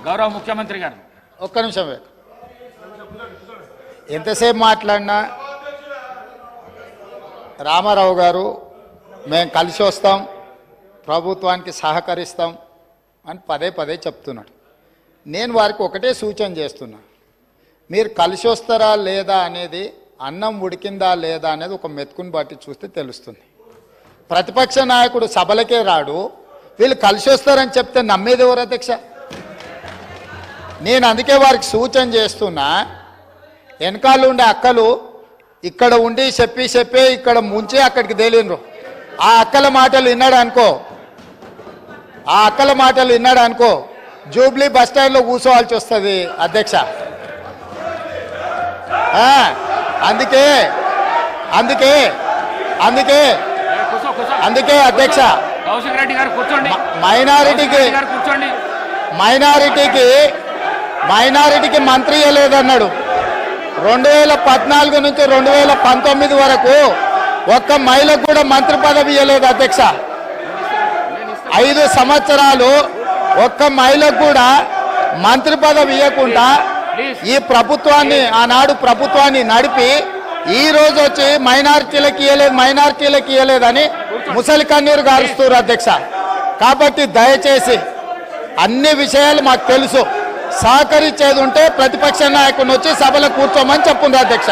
గౌరవ ముఖ్యమంత్రి గారు ఒక్క నిమిషం ఎంతసేపు మాట్లాడినా రామారావు గారు మేము కలిసి వస్తాం, ప్రభుత్వానికి సహకరిస్తాం అని పదే పదే చెప్తున్నాడు. నేను వారికి ఒకటే సూచన చేస్తున్నా, మీరు కలిసి వస్తారా లేదా అనేది, అన్నం ఉడికిందా లేదా అనేది ఒక మెతుకుని బట్టి చూస్తే తెలుస్తుంది. ప్రతిపక్ష నాయకుడు సభలకే రాడు, వీళ్ళు కలిసి వస్తారని చెప్తే నమ్మేది ఎవరు అధ్యక్ష? నేను అందుకే వారికి సూచన చేస్తున్నా, వెనకాల ఉండే అక్కలు ఇక్కడ ఉండి చెప్పి ఇక్కడ ముంచి అక్కడికి తేలినరు. ఆ అక్కల మాటలు విన్నాడు అనుకో జూబ్లీ బస్ స్టాండ్లో కూర్చోవాల్సి వస్తుంది అధ్యక్ష. అందుకే అందుకే అందుకే అందుకే అధ్యక్ష, మైనారిటీకి మంత్రి ఇవ్వలేదన్నాడు. 2014 నుంచి 2019 వరకు ఒక్క మహిళకు కూడా మంత్రి పదవి ఇవ్వలేదు అధ్యక్ష. 5 సంవత్సరాలు ఒక్క మహిళకు కూడా మంత్రి పదవి ఇవ్వకుండా ఈ ప్రభుత్వాన్ని, ఆనాడు ప్రభుత్వాన్ని నడిపి ఈ రోజు వచ్చి మైనారిటీలకు ఇవ్వలేదని ముసలి కన్నీరు గారుస్తారు అధ్యక్ష. కాబట్టి దయచేసి అన్ని విషయాలు మాకు తెలుసు, సహకరించేది ఉంటే ప్రతిపక్ష నాయకుని వచ్చి సభలో కూర్చోమని చెప్పుంది అధ్యక్ష.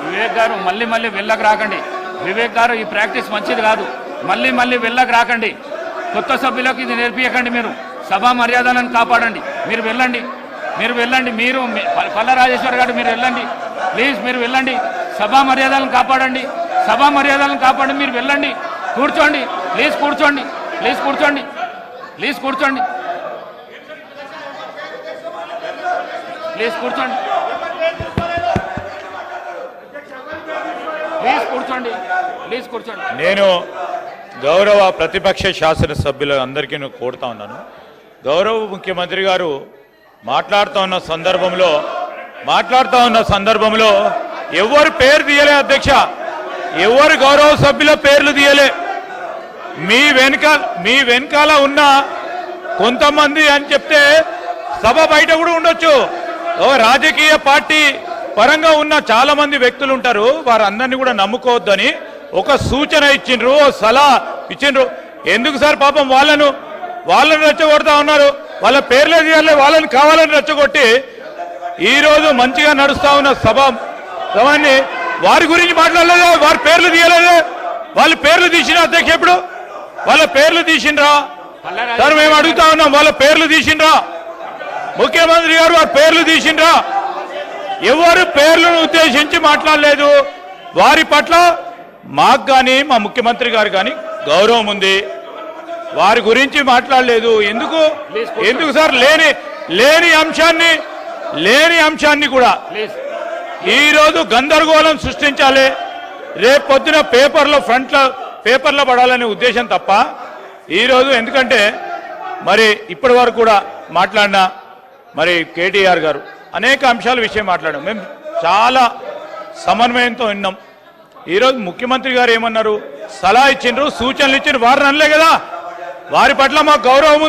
వివేక్ గారు మళ్ళీ వెళ్ళకు రాకండి. వివేక్ గారు ఈ ప్రాక్టీస్ మంచిది కాదు. మళ్ళీ వెళ్ళకు రాకండి. కొత్త సభ్యులకు ఇది నేర్పించకండి. మీరు సభా మర్యాదలను కాపాడండి. మీరు వెళ్ళండి. మీరు పల్లా రాజేశ్వర్ గారు మీరు వెళ్ళండి ప్లీజ్. మీరు వెళ్ళండి, సభా మర్యాదలను కాపాడండి. మీరు వెళ్ళండి. కూర్చోండి ప్లీజ్. కూర్చోండి. నేను గౌరవ ప్రతిపక్ష శాసనసభ్యులు అందరికీ కోరుతా ఉన్నాను, గౌరవ ముఖ్యమంత్రి గారు మాట్లాడుతూ ఉన్న సందర్భంలో ఎవరు పేరు తీయలే అధ్యక్ష, ఎవరు గౌరవ సభ్యుల పేర్లు తీయలే. మీ వెనకాల ఉన్న కొంతమంది అని చెప్తే సభ బయట కూడా ఉండొచ్చు. రాజకీయ పార్టీ పరంగా ఉన్న చాలా మంది వ్యక్తులు ఉంటారు, వారందరినీ కూడా నమ్ముకోవద్దని ఒక సూచన ఇచ్చిండ్రు, సలహా ఇచ్చిండ్రు. ఎందుకు సార్ పాపం వాళ్ళను రెచ్చగొడతా ఉన్నారు. వాళ్ళ పేర్లే తీయాలి, వాళ్ళని కావాలని రెచ్చగొట్టి ఈరోజు మంచిగా నడుస్తా ఉన్న సభని వారి గురించి మాట్లాడలేదే, వారి పేర్లు తీయలేదే. వాళ్ళ పేర్లు తీసిన అధ్యక్ష, ఎప్పుడు వాళ్ళ పేర్లు తీసిండ్రా సార్? మేము అడుగుతా ఉన్నాం, వాళ్ళ పేర్లు తీసిండ్రా? ముఖ్యమంత్రి గారు వారి పేర్లు తీసిండ్రా? ఎవరు పేర్లను ఉద్దేశించి మాట్లాడలేదు. వారి పట్ల మాకు కానీ మా ముఖ్యమంత్రి గారు కానీ గౌరవం ఉంది, వారి గురించి మాట్లాడలేదు. ఎందుకు సార్? లేని అంశాన్ని కూడా ఈరోజు గందరగోళం సృష్టించాలి, రేపు పొద్దున పేపర్లో పడాలనే ఉద్దేశం తప్ప ఈరోజు, ఎందుకంటే మరి ఇప్పటి వరకు కూడా మాట్లాడిన మరి కేటీఆర్ గారు అనేక అంశాల విషయం మాట్లాడాం, మేము చాలా సమన్వయంతో విన్నాం. ఈరోజు ముఖ్యమంత్రి గారు ఏమన్నారు? సలహా ఇచ్చిండ్రు, సూచనలు ఇచ్చిండ్రు, వారిని అనలే కదా. వారి పట్ల మాకు గౌరవం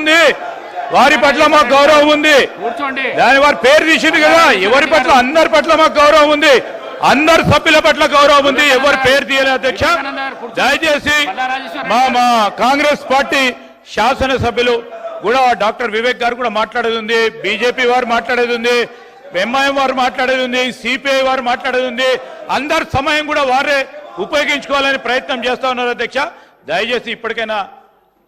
ఉంది, దాని వారి పేరు తీసింది కదా. ఎవరి పట్ల? అందరి పట్ల మాకు గౌరవం ఉంది, అందరు సభ్యుల పట్ల గౌరవం ఉంది, ఎవరు పేరు తీయలేదు అధ్యక్ష. దయచేసి మా కాంగ్రెస్ పార్టీ శాసనసభ్యులు కూడా డాక్టర్ వివేక్ గారు కూడా మాట్లాడేది ఉంది, బీజేపీ వారు మాట్లాడేది ఉంది, ఎంఐఎం వారు మాట్లాడేది ఉంది, సిపిఐ వారు మాట్లాడేది ఉంది. అందరి సమయం కూడా వారే ఉపయోగించుకోవాలని ప్రయత్నం చేస్తా ఉన్నారు అధ్యక్ష. దయచేసి ఇప్పటికైనా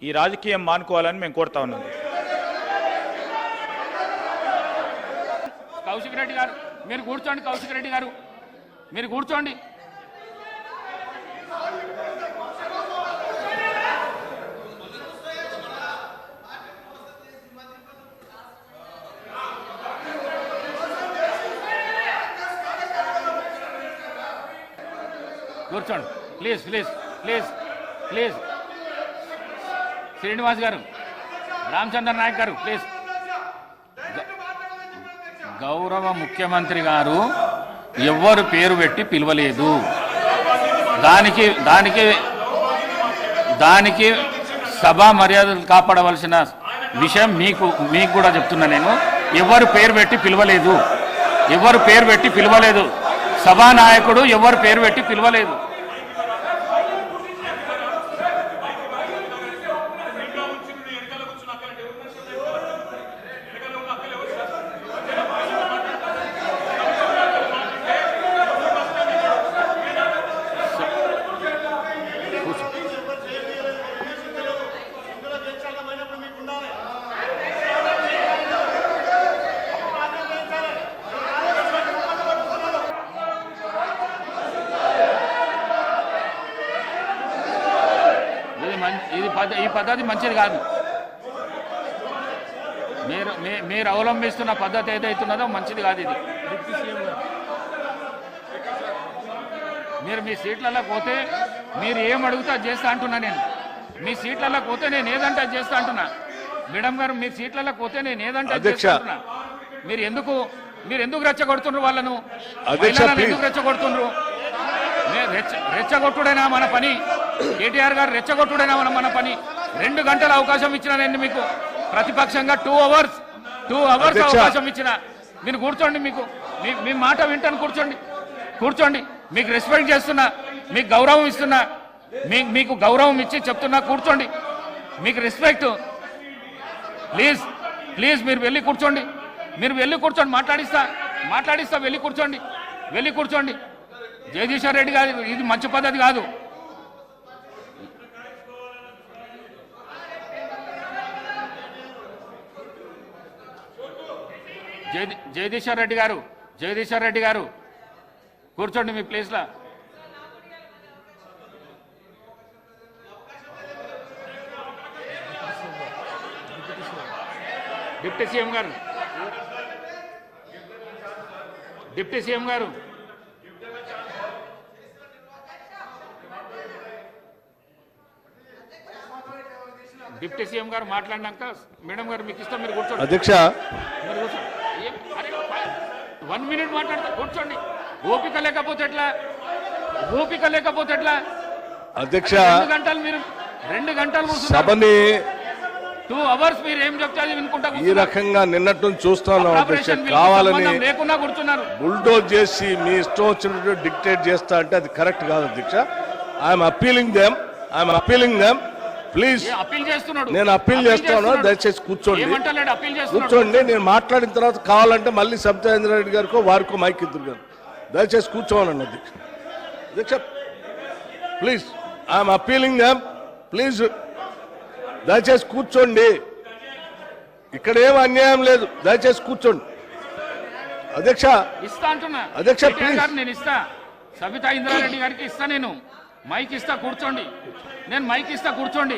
ఈ రాజకీయం మానుకోవాలని మేము కోరుతా ఉన్నాం. కౌశిక్ రెడ్డి గారు మీరు కూర్చోండి. మీరు కూర్చోండి. ప్లీజ్. శ్రీనివాస్ గారు, రామచంద్ర నాయక్ గారు ప్లీజ్. గౌరవ ముఖ్యమంత్రి గారు ఎవ్వరు పేరు పెట్టి పిలవలేదు. దానికి సభా మర్యాదలు కాపాడవలసిన విషయం మీకు కూడా చెప్తున్నా నేను. ఎవరు పేరు పెట్టి పిలవలేదు, ఎవరు పేరు పెట్టి పిలవలేదు. సభానాయకుడు ఎవరు పేరు పెట్టి పిలవలేదు. ఈ పద్ధతి మంచిది కాదు. మీరు అవలంబిస్తున్న పద్ధతి ఏదైతున్నదో మంచిది కాదు. ఇది మీరు మీ సీట్లలో పోతే మీరు ఏం అడుగుతా చేస్తా అంటున్నా. నేను మీ సీట్లలో పోతే నేను ఏదంటే చేస్తా అంటున్నా. మేడం గారు మీ సీట్లలో పోతే నేను ఏదంటే చేస్తా అంటున్నా. మీరు ఎందుకు రెచ్చగొడుతుండ్రు వాళ్ళను? ఎందుకు రెచ్చగొడుతుండ్రు? రెచ్చగొట్టుడైనా మన పని. కేటీఆర్ గారు రెచ్చగొట్టుడైనా మన పని. 2 గంటల అవకాశం ఇచ్చిన నేను మీకు ప్రతిపక్షంగా 2 అవర్స్ అవకాశం ఇచ్చిన. మీరు కూర్చోండి, మీ మాట వింటాను. కూర్చోండి. మీకు రెస్పెక్ట్ చేస్తున్నా, మీకు గౌరవం ఇస్తున్నా, మీకు గౌరవం ఇచ్చి చెప్తున్నా. కూర్చోండి, మీకు రెస్పెక్ట్. ప్లీజ్ మీరు వెళ్ళి కూర్చోండి. మాట్లాడిస్తా. వెళ్ళి కూర్చోండి. జగదీశ్వర్ రెడ్డి గారు ఇది మంచి పద్ధతి కాదు. జగదీశ్వర్ రెడ్డి గారు కూర్చోండి మీ ప్లేస్లో. డిప్యూటీ సీఎం గారు డిప్యూటీ సీఎం గారు మాట్లాడినాక మేడం గారు మీకు ఇష్టం మీరు కూర్చోండి. అధ్యక్ష 1 మినిట్ మాట్లాడతా. కూర్చోండి. ఓపిక లేకపోతే ఎట్లా? అధ్యక్ష 2 గంటలు సభని 2 అవర్స్ మీరు ఏం చెప్తారు వినుకుంటా ఈ రకంగా నిన్నట్టు చూస్తున్నాం. అధ్యక్ష కావాలని లేకుండా కూర్చున్నారు. బుల్డోజ్ చేసి మీ ఇష్టం వచ్చినట్టు డిక్టేట్ చేస్తా అంటే అది కరెక్ట్ కాదు అధ్యక్ష. I'm appealing them please. నేను అప్పీల్ చేస్తాను. దయచేసి కూర్చోండి. నేను మాట్లాడిన తర్వాత కావాలంటే మళ్ళీ సబితాయింద్ర రెడ్డి గారికో వారికో మైక్ ఇద్దరు గారు దయచేసి కూర్చోవాలండి అధ్యక్ష. Please I'm appealing them please. దయచేసి కూర్చోండి. ఇక్కడ ఏం అన్యాయం లేదు. దయచేసి కూర్చోండి అధ్యక్ష. అధ్యక్ష ప్లీజ్. నేను ఇస్తా. సబితా ఇంద్రారెడ్డి గారికి ఇస్తా. నేను మైక్ ఇస్తా. కూర్చోండి.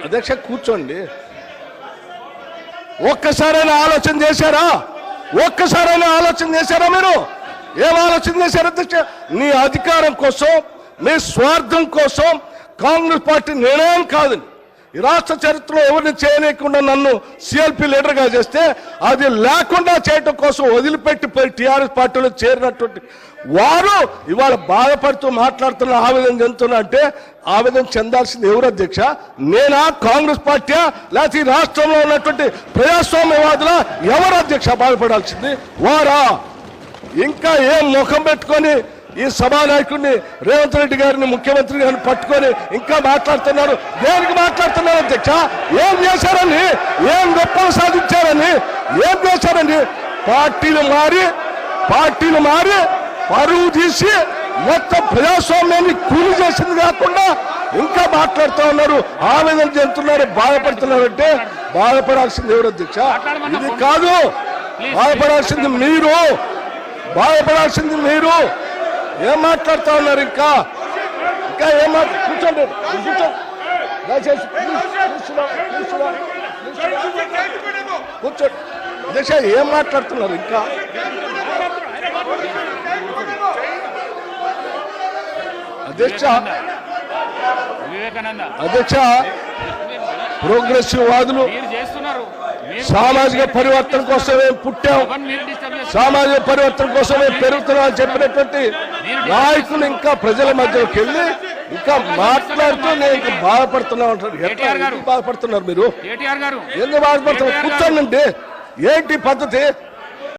అధ్యక్ష కూర్చోండి. ఒక్కసారైనా ఆలోచన చేశారా? మీరు ఏం ఆలోచన చేశారు అధ్యక్ష? నీ అధికారం కోసం, మీ స్వార్థం కోసం కాంగ్రెస్ పార్టీ నిర్ణయం కాదని ఈ రాష్ట్ర చరిత్రలో ఎవరిని చేయలేకుండా నన్ను సిఎల్పి లీడర్గా చేస్తే అది లేకుండా చేయటం కోసం వదిలిపెట్టిపోయి టీఆర్ఎస్ పార్టీలో చేరినటువంటి వారు ఇవాళ బాధపడుతూ మాట్లాడుతున్న ఆవేదన చెందుతున్నా అంటే ఆవేదన చెందాల్సింది ఎవరు అధ్యక్ష? నేనా, కాంగ్రెస్ పార్టీ, లేకపోతే ఈ రాష్ట్రంలో ఉన్నటువంటి ప్రజాస్వామ్యవాదుల? ఎవరు అధ్యక్ష బాధపడాల్సింది? వారా? ఇంకా ఏం ముఖం పెట్టుకొని ఈ సభానాయకుడిని రేవంత్ రెడ్డి గారిని, ముఖ్యమంత్రి గారిని పట్టుకొని ఇంకా మాట్లాడుతున్నారు. దేనికి మాట్లాడుతున్నారు అధ్యక్ష? ఏం చేశారని, ఏం గొప్పలు సాధించారని, ఏం చేశారని? పార్టీలు మారి పరువు తీసి మొత్తం ప్రజాస్వామ్యాన్ని కూలి చేసింది కాకుండా ఇంకా మాట్లాడుతూ ఉన్నారు, ఆవేదన చెందుతున్నారు, బాధపడుతున్నారు. అంటే బాధపడాల్సింది ఎవరు అధ్యక్ష? ఇది కాదు. బాధపడాల్సింది మీరు. ఏం మాట్లాడుతూ ఉన్నారు? ఇంకా ఏం కూర్చోండి. దయచేసి కూర్చోండి అధ్యక్ష. ఏం మాట్లాడుతున్నారు ఇంకా? అధ్యక్ష ప్రోగ్రెసివ్ వాదులు సామాజిక పరివర్తన కోసమే పుట్టాం, సామాజిక పరివర్తన కోసమే పెరుగుతున్నాం చెప్పినటువంటి నాయకులు ఇంకా ప్రజల మధ్యలోకి వెళ్ళి ఇంకా మాట్లాడుతూ నేను ఇంకా బాధపడుతున్నా ఉంటారు. ఎట్లా కేటీఆర్ గారు. ఎందుకు బాధపడుతున్నారు మీరు? కేటీఆర్ గారు ఎందుకు బాధపడుతున్నారు? కూర్చోండి. ఏంటి పద్ధతి?